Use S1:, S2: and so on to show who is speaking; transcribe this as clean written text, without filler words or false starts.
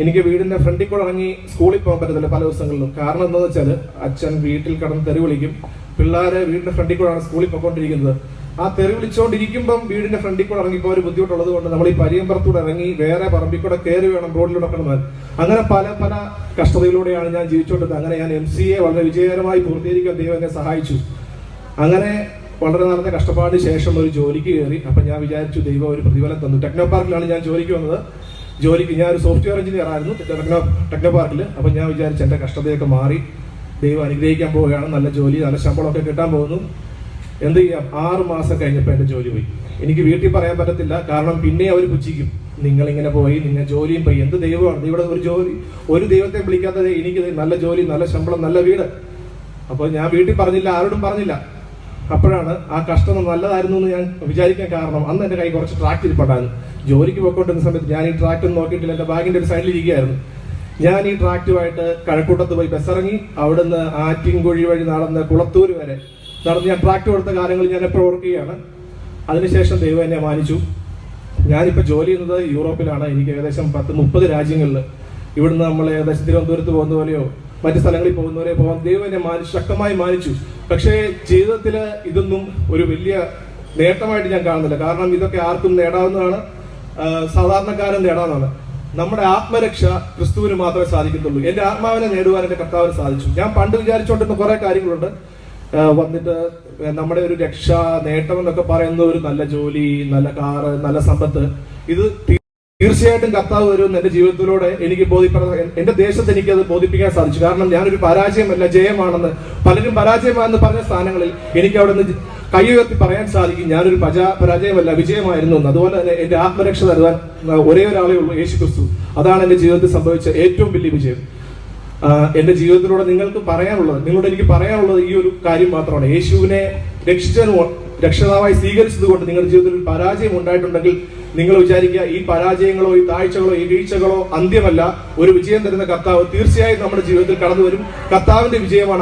S1: എനിക്ക് വീടിന്റെ ഫ്രണ്ടിൽ കൂടെ ഇറങ്ങി സ്കൂളിൽ പോകാൻ പറ്റത്തില്ല പല ദിവസങ്ങളിലും. കാരണം എന്താണെന്ന് വെച്ചാൽ അച്ഛൻ വീട്ടിൽ കടന്ന് തെറി വിളിക്കും. പിള്ളേരെ വീടിന്റെ ഫ്രണ്ടിൽ കൂടെയാണ് സ്കൂളിൽ പോയിക്കൊണ്ടിരിക്കുന്നത്. ആ തെറി വിളിച്ചുകൊണ്ടിരിക്കുമ്പം വീടിന്റെ ഫ്രണ്ടിൽ കൂടെ ഇറങ്ങിപ്പോ ഒരു ബുദ്ധിമുട്ടുള്ളത് കൊണ്ട് നമ്മൾ ഈ പരിയമ്പറത്തൂടെ ഇറങ്ങി വേറെ പറമ്പിൽ കൂടെ കയറി വേണം റോഡിലൂടെ കിടന്നാൽ. അങ്ങനെ പല പല കഷ്ടതയിലൂടെയാണ് ഞാൻ ജീവിച്ചുകൊണ്ടത്. അങ്ങനെ ഞാൻ MCA വളരെ വിജയകരമായി പൂർത്തീകരിക്കാൻ ദൈവം എന്നെ സഹായിച്ചു. അങ്ങനെ വളരെ നല്ല കഷ്ടപ്പാടിന് ശേഷം ഒരു ജോലിക്ക് കയറി. അപ്പൊ ഞാൻ വിചാരിച്ചു ദൈവം ഒരു പ്രതിഫലം തന്നു. ടെക്നോ പാർക്കിലാണ് ഞാൻ ജോലിക്ക് വന്നത്. ഞാൻ ഒരു സോഫ്റ്റ്വെയർ എഞ്ചിനീയർ ആയിരുന്നു ടെക്നോ പാർക്കിൽ. അപ്പൊ ഞാൻ വിചാരിച്ചു എന്റെ കഷ്ടതയൊക്കെ മാറി ദൈവം അനുഗ്രഹിക്കാൻ പോവുകയാണ്, നല്ല ജോലി നല്ല ശമ്പളമൊക്കെ കിട്ടാൻ പോകുന്നു. എന്ത് ചെയ്യാം, 6 മാസം കഴിഞ്ഞപ്പോൾ എന്റെ ജോലി പോയി. എനിക്ക് വീട്ടിൽ പറയാൻ പറ്റത്തില്ല, കാരണം പിന്നെ അവർ പുച്ഛിക്കും, നിങ്ങൾ ഇങ്ങനെ പോയി, നിങ്ങൾ ജോലിയും പോയി, എന്ത് ദൈവമാണ് ഇവിടെ ഒരു ദൈവത്തെ വിളിക്കാത്തത്. എനിക്ക് നല്ല ജോലി, നല്ല ശമ്പളം, നല്ല വീട്. അപ്പോൾ ഞാൻ വീട്ടിൽ പറഞ്ഞില്ല, ആരോടും പറഞ്ഞില്ല. അപ്പോഴാണ് ആ കഷ്ടം നല്ലതായിരുന്നു എന്ന് ഞാൻ വിചാരിക്കാൻ കാരണം, അന്ന് എന്റെ കൈ കുറച്ച് ട്രാക്ട് ഇരിപ്പുണ്ടായിരുന്നു. ജോലിക്ക് പോയിക്കൊണ്ടിരുന്ന സമയത്ത് ഞാൻ ഈ ട്രാക്ട് ഒന്നും നോക്കിയിട്ടില്ല, എന്റെ ബാഗിന്റെ ഒരു സൈഡിൽ ഇരിക്കുകയായിരുന്നു. ഞാൻ ഈ ട്രാക്റ്റുമായിട്ട് കഴക്കൂട്ടത്ത് പോയി ബസ്സിറങ്ങി, അവിടുന്ന് ആറ്റിൻകുഴി വഴി നടന്ന് കുളത്തൂർ വരെ നടന്ന് ഞാൻ ട്രാക്ട് കൊടുത്ത കാര്യങ്ങൾ ഞാൻ എപ്പോഴും ഓർക്കുകയാണ്. അതിനുശേഷം ദൈവം എന്നെ മാനിച്ചു. ഞാനിപ്പോൾ ജോലി ചെയ്യുന്നത് യൂറോപ്പിലാണ്. എനിക്ക് ഏകദേശം 30 രാജ്യങ്ങളിൽ, ഇവിടുന്ന് നമ്മൾ ഏകദേശം തിരുവനന്തപുരത്ത് പോകുന്ന പോലെയോ മറ്റു സ്ഥലങ്ങളിൽ പോകുന്ന പോലെയോ പോകാൻ ദൈവം എന്നെ ശക്തമായി മാനിച്ചു. പക്ഷേ ജീവിതത്തിൽ ഇതൊന്നും ഒരു വലിയ നേട്ടമായിട്ട് ഞാൻ കാണുന്നില്ല. കാരണം ഇതൊക്കെ ആർക്കും നേടാവുന്നതാണ്, സാധാരണക്കാരൻ നേടാവുന്നതാണ്. നമ്മുടെ ആത്മരക്ഷ ക്രിസ്തുവിന് മാത്രമേ സാധിക്കത്തുള്ളൂ. എന്റെ ആത്മാവിനെ നേടുവാൻ എന്റെ കർത്താവിന് സാധിച്ചു. ഞാൻ പണ്ട് വിചാരിച്ചുകൊണ്ടിരുന്ന കുറെ കാര്യങ്ങളുണ്ട്. വന്നിട്ട് നമ്മുടെ ഒരു രക്ഷ നേട്ടം എന്നൊക്കെ പറയുന്ന ഒരു നല്ല ജോലി, നല്ല കാറ്, നല്ല സമ്പത്ത്, ഇത് തീർച്ചയായിട്ടും കർത്താവ് വരും എന്റെ ജീവിതത്തിലൂടെ എനിക്ക് എന്റെ ദേശത്ത് എനിക്കത് ബോധിപ്പിക്കാൻ സാധിച്ചു. കാരണം ഞാനൊരു പരാജയമല്ല, ജയമാണെന്ന്. പലരും പരാജയമാണെന്ന് പറഞ്ഞ സ്ഥാനങ്ങളിൽ എനിക്ക് അവിടെ നിന്ന് കൈ ഉയർത്തി പറയാൻ സാധിക്കും, ഞാനൊരു പരാജയമല്ല, വിജയമായിരുന്നു എന്ന്. അതുപോലെ തന്നെ എന്റെ ആത്മരക്ഷ തരുവാൻ ഒരേ ഒരാളേ ഉള്ളൂ, യേശു ക്രിസ്തു. അതാണ് എന്റെ ജീവിതത്തിൽ സംഭവിച്ച ഏറ്റവും വലിയ വിജയം. എന്റെ ജീവിതത്തിലൂടെ നിങ്ങളോട് എനിക്ക് പറയാനുള്ളത് ഈ ഒരു കാര്യം മാത്രമാണ്. യേശുവിനെ രക്ഷിതാവായി സ്വീകരിച്ചത് കൊണ്ട് നിങ്ങളുടെ ജീവിതത്തിൽ ഒരു പരാജയം ഉണ്ടായിട്ടുണ്ടെങ്കിൽ നിങ്ങൾ വിചാരിക്കുക, ഈ പരാജയങ്ങളോ ഈ താഴ്ചകളോ ഈ വീഴ്ചകളോ അന്ത്യമല്ല. ഒരു വിജയം തരുന്ന കർത്താവ് തീർച്ചയായും നമ്മുടെ ജീവിതത്തിൽ കടന്നു വരും. കർത്താവിന്റെ വിജയമാണ്